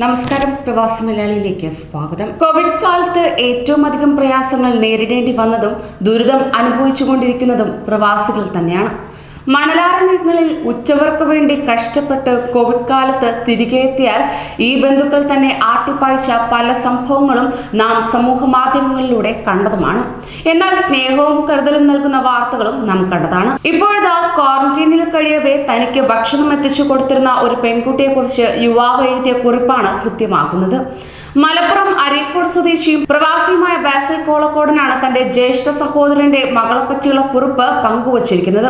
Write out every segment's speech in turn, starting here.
നമസ്കാരം, പ്രവാസി മലയാളിയിലേക്ക് സ്വാഗതം. കോവിഡ് കാലത്ത് ഏറ്റവും അധികം പ്രയാസങ്ങൾ നേരിടേണ്ടി വന്നതും ദുരിതം അനുഭവിച്ചുകൊണ്ടിരിക്കുന്നതും പ്രവാസികൾ തന്നെയാണ്. മണലാരണ്യങ്ങളിൽ ഉച്ചവർക്ക് വേണ്ടി കഷ്ടപ്പെട്ട് കോവിഡ് കാലത്ത് തിരികെ എത്തിയാൽ ഈ ബന്ധുക്കൾ തന്നെ ആട്ടിപ്പായിച്ച പല സംഭവങ്ങളും നാം സമൂഹ മാധ്യമങ്ങളിലൂടെ കണ്ടതുമാണ്. എന്നാൽ സ്നേഹവും കരുതലും നൽകുന്ന വാർത്തകളും നാം കണ്ടതാണ്. ഇപ്പോഴത്തെ ക്വാറന്റീനിൽ കഴിയവേ തനിക്ക് ഭക്ഷണം എത്തിച്ചു കൊടുത്തിരുന്ന ഒരു പെൺകുട്ടിയെ കുറിച്ച് യുവാവ് എഴുതിയ കുറിപ്പാണ് കൃത്യമാക്കുന്നത്. മലപ്പുറം അരീക്കോട് സ്വദേശിയും പ്രവാസിയുമായ ബാസിൽ കോളക്കോടനാണ് തന്റെ ജ്യേഷ്ഠ സഹോദരന്റെ മകളെ പറ്റിയുള്ള കുറിപ്പ് പങ്കുവച്ചിരിക്കുന്നത്.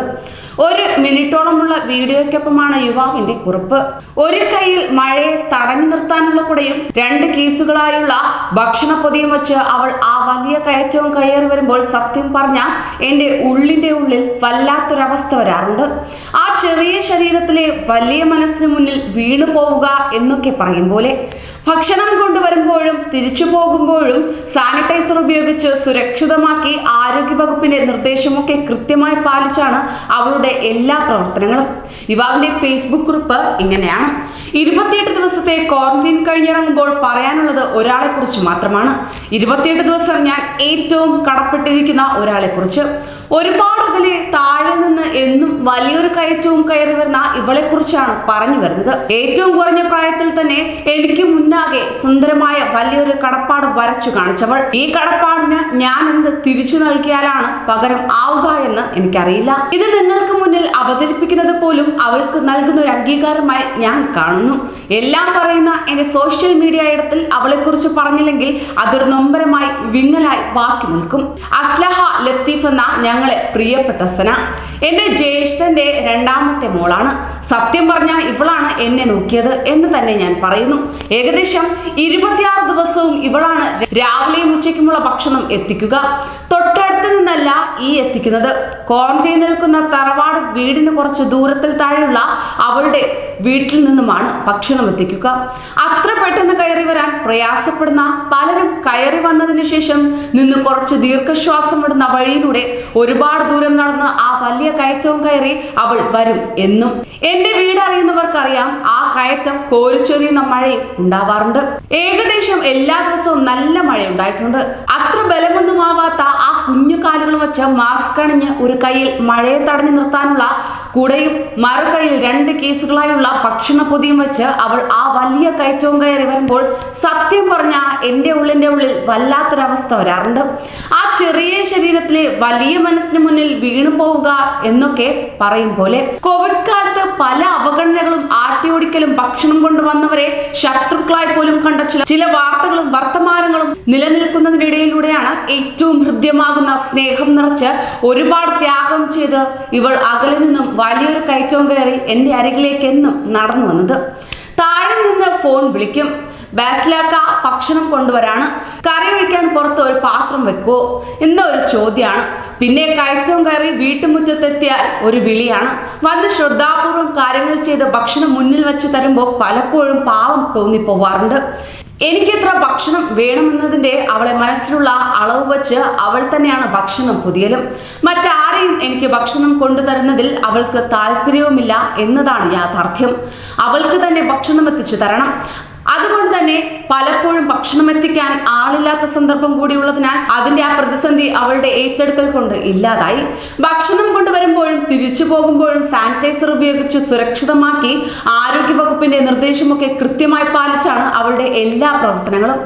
ഒരു മിനിറ്റോളമുള്ള വീഡിയോയ്ക്കൊപ്പമാണ് യുവാവിന്റെ കുറിപ്പ്. ഒരു കൈയിൽ മഴയെ തടഞ്ഞു നിർത്താനുള്ള കുടയും 2 കേസുകളായുള്ള ഭക്ഷണപ്പൊതിയും വെച്ച് അവൾ ആ വലിയ കയറ്റവും കയറി വരുമ്പോൾ സത്യം പറഞ്ഞ എന്റെ ഉള്ളിന്റെ ഉള്ളിൽ വല്ലാത്തൊരവസ്ഥ വരാറുണ്ട്. ആ ചെറിയ ശരീരത്തിലെ വലിയ മനസ്സിന് മുന്നിൽ വീണു പോവുക എന്നൊക്കെ പറയും പോലെ. ഭക്ഷണം കൊണ്ടുവരുമ്പോഴും തിരിച്ചു പോകുമ്പോഴും സാനിറ്റൈസർ ഉപയോഗിച്ച് സുരക്ഷിതമാക്കി ആരോഗ്യവകുപ്പിന്റെ നിർദ്ദേശമൊക്കെ കൃത്യമായി പാലിച്ചാണ് അവളുടെ എല്ലാ പ്രവർത്തനങ്ങളും. യുവാവിന്റെ ഫേസ്ബുക്ക് കുറിപ്പ് ഇങ്ങനെയാണ്: 28 ദിവസത്തെ ക്വാറന്റീൻ കഴിഞ്ഞിറങ്ങുമ്പോൾ പറയാനുള്ളത് ഒരാളെ കുറിച്ച് മാത്രമാണ്. 28 ദിവസം ഞാൻ ഏറ്റവും കടപ്പെട്ടിരിക്കുന്ന ഒരാളെ കുറിച്ച്. ഒരുപാട് അകലെ താഴെ നിന്ന് എന്നും വലിയൊരു കയറ്റവും കയറി വരുന്ന ഇവളെ കുറിച്ചാണ് പറഞ്ഞു വരുന്നത്. ഏറ്റവും കുറഞ്ഞ പ്രായത്തിൽ തന്നെ എനിക്ക് മുന്നാകെ സുന്ദരമായ വലിയൊരു കടപ്പാട് വരച്ചു കാണിച്ചവൾ. ഈ കടപ്പാടിന് ഞാൻ എന്ത് തിരിച്ചു നൽകിയാലാണ് പകരം ആവുക എന്ന് എനിക്കറിയില്ല. ഇത് നിങ്ങൾക്ക് മുന്നിൽ അവതരിപ്പിക്കുന്നത് പോലും അവൾക്ക് നൽകുന്ന ഒരു അംഗീകാരമായി ഞാൻ കാണുന്നു. എല്ലാം പറയുന്ന എന്റെ സോഷ്യൽ മീഡിയ ഇടത്തിൽ അവളെ കുറിച്ച് പറഞ്ഞില്ലെങ്കിൽ അതൊരു നൊമ്പരമായി വിങ്ങലായി ബാക്കി നിൽക്കും. അസ്ലഹ ലത്തീഫ് എന്ന ഞങ്ങളെ പ്രിയപ്പെട്ട സന എന്റെ ജ്യേഷ്ഠന്റെ 2ാമത്തെ മോളാണ്. സത്യം പറഞ്ഞാൽ ഇവളാണ് എന്നെ നോക്കിയത് എന്ന് തന്നെ ഞാൻ പറയുന്നു. ഏകദേശം 26 ദിവസവും ഇവളാണ് രാവിലെയും ഉച്ചയ്ക്കുമുള്ള ഭക്ഷണം എത്തിക്കുക. തൊട്ടടുത്ത് നിന്നല്ല ഈ എത്തിക്കുന്നത്. ക്വാറന്റൈനിൽ നിൽക്കുന്ന തറവാട് വീടിന് കുറച്ച് ദൂരത്തിൽ താഴെയുള്ള അവളുടെ വീട്ടിൽ നിന്നുമാണ് ഭക്ഷണം എത്തിക്കുക. അത്ര പെട്ടെന്ന് കയറി വരാൻ പ്രയാസപ്പെടുന്ന പലരും കയറി വന്നതിന് ശേഷം നിന്ന് കുറച്ച് ദീർഘശ്വാസം വിടുന്ന വഴിയിലൂടെ ഒരുപാട് ദൂരം നടന്ന് ആ വലിയ കയറ്റവും കയറി അവൾ വരും എന്നും. എന്റെ വീട് അറിയുന്നവർക്കറിയാം, ആ കയറ്റം കോരിച്ചൊരിയുന്ന മഴയും ഉണ്ടാവാറുണ്ട്. ഏകദേശം എല്ലാ ദിവസവും നല്ല മഴ ഉണ്ടായിട്ടുണ്ട്. അത്ര ബലമൊന്നുമാവാത്ത ആ കുഞ്ഞു കാലുകൾ വെച്ച് മാസ്ക് അണിഞ്ഞ് ഒരു കയ്യിൽ മഴയെ തടഞ്ഞു നിർത്താനുള്ള കുടയും മറുകൈയിൽ 2 കേസുകളായുള്ള ഭക്ഷണ പൊതിയും വെച്ച് അവൾ ആ വലിയ കയറ്റവും കയറി വരുമ്പോൾ സത്യം പറഞ്ഞ എന്റെ ഉള്ളിന്റെ ഉള്ളിൽ വല്ലാത്തൊരവസ്ഥ വരാറുണ്ട്. ആ ചെറിയ ശരീരത്തിലെ വലിയ മനസ്സിന് മുന്നിൽ വീണു പോവുക എന്നൊക്കെ പറയും പോലെ. കോവിഡ് കാലത്ത് പല അവഗണനകളും ആട്ടിയോടിക്കലും ഭക്ഷണം കൊണ്ടുവന്നവരെ ശത്രുക്കളായി പോലും കണ്ട ചില വാർത്തകളും വർത്തമാനങ്ങളും നിലനിൽക്കുന്നതിനിടയിലൂടെയാണ് ഏറ്റവും ഹൃദ്യമാകുന്ന സ്നേഹം നിറച്ച് ഒരുപാട് ത്യാഗം ചെയ്ത് ഇവൾ അകലെ നിന്നും വലിയൊരു കയറ്റവും കയറി എന്റെ അരികിലേക്ക് എന്നും നടന്നു വന്നത്. താഴെ നിന്ന് ഫോൺ വിളിക്കും: ബാസിലാക്ക ഭക്ഷണം കൊണ്ടുവരാണ്, കറി ഒഴിക്കാൻ പുറത്ത് ഒരു പാത്രം വെക്കുവോ എന്ന ഒരു ചോദ്യമാണ്. പിന്നെ കയറ്റവും കയറി വീട്ടുമുറ്റത്തെത്തിയാൽ ഒരു വിളിയാണ്. വന്ന് ശ്രദ്ധാപൂർവം കാര്യങ്ങൾ ചെയ്ത് ഭക്ഷണം മുന്നിൽ വെച്ച് തരുമ്പോൾ പലപ്പോഴും പാവം തോന്നിപ്പോവാറുണ്ട്. എനിക്കെത്ര ഭക്ഷണം വേണമെന്നതിന്റെ അവളെ മനസ്സിലുള്ള അളവ് വെച്ച് അവൾ തന്നെയാണ് ഭക്ഷണം പൊതിയലും. മറ്റാരെയും എനിക്ക് ഭക്ഷണം കൊണ്ടുതരുന്നതിൽ അവൾക്ക് താല്പര്യവുമില്ല എന്നതാണ് യാഥാർത്ഥ്യം. അവൾക്ക് തന്നെ ഭക്ഷണം എത്തിച്ചു തരണം. അതുകൊണ്ട് തന്നെ പലപ്പോഴും ഭക്ഷണം എത്തിക്കാൻ ആളില്ലാത്ത സന്ദർഭം കൂടിയുള്ളതിനാൽ അതിന്റെ ആ പ്രതിസന്ധി അവളുടെ ഏറ്റെടുക്കൽ കൊണ്ട് ഇല്ലാതായി. ഭക്ഷണം കൊണ്ടുവരുമ്പോഴും തിരിച്ചു പോകുമ്പോഴും സാനിറ്റൈസർ ഉപയോഗിച്ച് സുരക്ഷിതമാക്കി ആരോഗ്യവകുപ്പിന്റെ നിർദ്ദേശമൊക്കെ കൃത്യമായി പാലിച്ചാണ് അവളുടെ എല്ലാ പ്രവർത്തനങ്ങളും.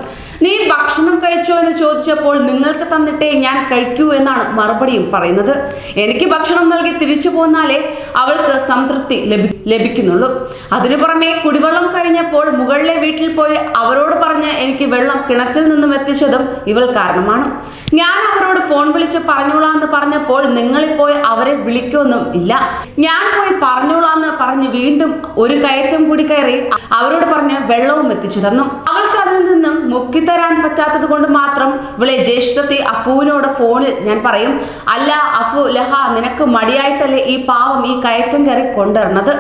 നീ ഭക്ഷണം കഴിച്ചോ എന്ന് ചോദിച്ചപ്പോൾ നിങ്ങൾക്ക് തന്നിട്ടേ ഞാൻ കഴിക്കൂ എന്നാണ് മറുപടിയും പറയുന്നത്. എനിക്ക് ഭക്ഷണം നൽകി തിരിച്ചു പോന്നാലേ അവൾക്ക് സംതൃപ്തി ലഭിക്കുന്നുള്ളൂ. അതിനു പുറമെ കുടിവെള്ളം കഴിഞ്ഞപ്പോൾ മുകളിലെ വീട്ടിൽ പോയി അവരോട് പറഞ്ഞ് എനിക്ക് വെള്ളം കിണറ്റിൽ നിന്നും എത്തിച്ചതും ഇവൾ കാരണമാണ്. ഞാൻ അവരോട് ഫോൺ വിളിച്ച് പറഞ്ഞോളാന്ന് പറഞ്ഞപ്പോൾ നിങ്ങളിൽ പോയി അവരെ വിളിക്കൊന്നും ഇല്ല. ഞാൻ പോയി പറഞ്ഞോളാന്ന് പറഞ്ഞ് വീണ്ടും ഒരു കയറ്റം കൂടി കയറി അവരോട് പറഞ്ഞ് വെള്ളവും എത്തിച്ചു തന്നു. അവൾക്ക് അതിൽ നിന്നും മുക്കിത്തരാൻ പറ്റാത്തത് കൊണ്ട് മാത്രം ഇവളെ ജ്യേഷ്ഠത്തി അഫുവിനോട് ഫോണിൽ ഞാൻ പറയും: അല്ല അഫു ലഹ, നിനക്ക് മടിയായിട്ടല്ലേ ഈ പാവം ഈ കയറ്റം കയറി കൊണ്ടുവരണത്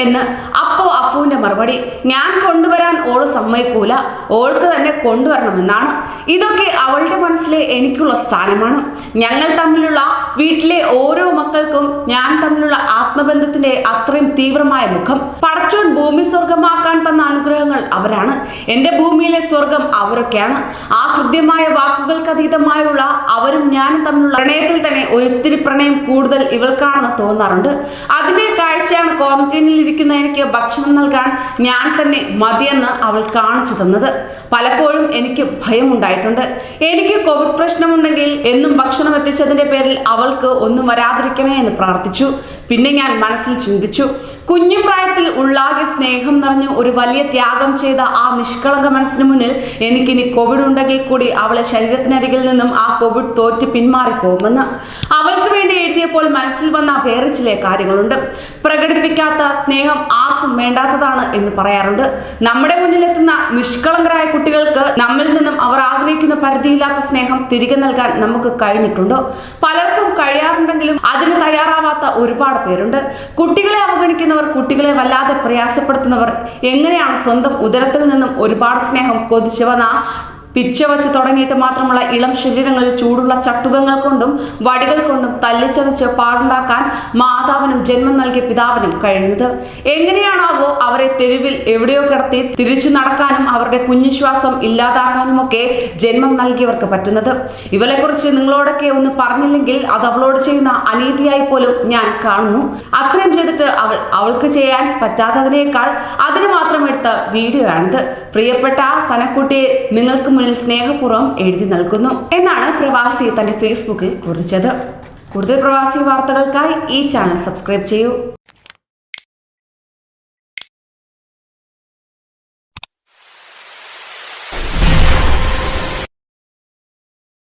എന്ന്. അപ്പോ അഫുവിന്റെ മറുപടി: ഞാൻ കൊണ്ടുവരാൻ ഓള് സമ്മതിക്കൂല, ഓൾക്ക് തന്നെ കൊണ്ടുവരണമെന്നാണ്. ഇതൊക്കെ അവളുടെ മനസ്സിലെ എനിക്കുള്ള സ്ഥാനമാണ്. ഞങ്ങൾ തമ്മിലുള്ള വീട്ടിലെ ഓരോ മക്കൾക്കും ഞാൻ തമ്മിലുള്ള ആത്മബന്ധത്തിന്റെ അത്രയും തീവ്രമായ മുഖം. പടച്ചോൻ ഭൂമി സ്വർഗമാക്കാൻ തന്ന അനുഗ്രഹങ്ങൾ അവരാണ്. എന്റെ ഭൂമിയിലെ സ്വർഗം അവരൊക്കെയാണ്. ആ ഹൃദ്യമായ വാക്കുകൾക്ക് അതീതമായുള്ള അവരും ഞാനും തമ്മിലുള്ള പ്രണയത്തിൽ തന്നെ ഒരിത്തിരി പ്രണയം കൂടുതൽ ഇവൾക്കാണെന്ന് തോന്നാറുണ്ട്. അതിന്റെ കാഴ്ചയാണ് ക്വാറന്റൈനിൽ ഇരിക്കുന്ന എനിക്ക് ഭക്ഷണം നൽകാൻ ഞാൻ തന്നെ മതിയെന്ന് അവൾ കാണിച്ചു തന്നത്. പലപ്പോഴും എനിക്ക് ഭയമുണ്ടായിട്ടുണ്ട്. എനിക്ക് കോവിഡ് പ്രശ്നമുണ്ടെങ്കിൽ എന്നും ഭക്ഷണം എത്തിച്ചതിന്റെ പേരിൽ അവൾക്ക് ഒന്നും വരാതിരിക്കണേ എന്ന് പ്രാർത്ഥിച്ചു. പിന്നെ ഞാൻ മനസ്സിൽ ചിന്തിച്ചു, കുഞ്ഞു പ്രായത്തിൽ ഉള്ളാകെ സ്നേഹം നിറഞ്ഞ് ഒരു വലിയ ത്യാഗം ചെയ്ത ആ നിഷ്കളങ്ക മനസ്സിന് മുന്നിൽ എനിക്കിനി കോവിഡ് ഉണ്ടെങ്കിൽ കൂടി അവളെ ശരീരത്തിനരികിൽ നിന്നും ആ കോവിഡ് തോറ്റ് പിന്മാറിപ്പോകുമെന്ന്. അവൾക്ക് വേണ്ടി എഴുതിയപ്പോൾ മനസ്സിൽ വന്ന വേറെ ചില കാര്യങ്ങളുണ്ട്. പ്രകടിപ്പിക്കാത്ത സ്നേഹം ആർക്കും വേണ്ടാത്തതാണ് എന്ന് പറയാറുണ്ട്. നമ്മുടെ മുന്നിലെത്തുന്ന നിഷ്കളങ്കരായ കുട്ടികൾക്ക് നമ്മിൽ നിന്നും അവർ ആഗ്രഹിക്കുന്ന പരിധിയില്ലാത്ത സ്നേഹം തിരികെ നൽകാൻ നമുക്ക് കഴിഞ്ഞിട്ടുണ്ടോ? പലർക്കും കഴിയാറുണ്ടെങ്കിലും അതിന് തയ്യാറാവാത്ത ഒരുപാട് പേരുണ്ട്. കുട്ടികളെ അവഗണിക്കുന്നവർ, കുട്ടികളെ വല്ലാതെ പ്രയാസപ്പെടുത്തുന്നവർ എങ്ങനെയാണ് സ്വന്തം ഉദരത്തിൽ നിന്നും ഒരുപാട് സ്നേഹം കൊതിച്ചു വന്ന പിച്ചവച്ച് തുടങ്ങിയിട്ട് മാത്രമുള്ള ഇളം ശരീരങ്ങളിൽ ചൂടുള്ള ചട്ടുകങ്ങൾ കൊണ്ടും വടികൾ കൊണ്ടും തല്ലിച്ചതച്ച് പാടുണ്ടാക്കാൻ മാതാവിനും ജന്മം നൽകിയ പിതാവിനും കഴിയുന്നത്? എങ്ങനെയാണാവോ അവരെ തെരുവിൽ എവിടെയോ കിടത്തി തിരിച്ചു നടക്കാനും അവരുടെ കുഞ്ഞുശ്വാസം ഇല്ലാതാക്കാനുമൊക്കെ ജന്മം നൽകിയവർക്ക് പറ്റുന്നത്? ഇവളെക്കുറിച്ച് നിങ്ങളോടൊക്കെ ഒന്ന് പറഞ്ഞില്ലെങ്കിൽ അത് അവളോട് ചെയ്യുന്ന അനീതിയായി പോലും ഞാൻ കാണുന്നു. അത്രയും ചെയ്തിട്ട് അവൾക്ക് ചെയ്യാൻ പറ്റാത്തതിനേക്കാൾ അതിന് മാത്രം എടുത്ത വീഡിയോ ആണിത്. പ്രിയപ്പെട്ട സനക്കുട്ടിയെ നിങ്ങൾക്ക് മുന്നിൽ സ്നേഹപൂർവ്വം എഴുതി നൽകുന്നു എന്നാണ് പ്രവാസി തന്റെ ഫേസ്ബുക്കിൽ കുറിച്ചത്. കൂടുതൽ പ്രവാസി വാർത്തകൾക്കായി ഈ ചാനൽ സബ്സ്ക്രൈബ് ചെയ്യൂ.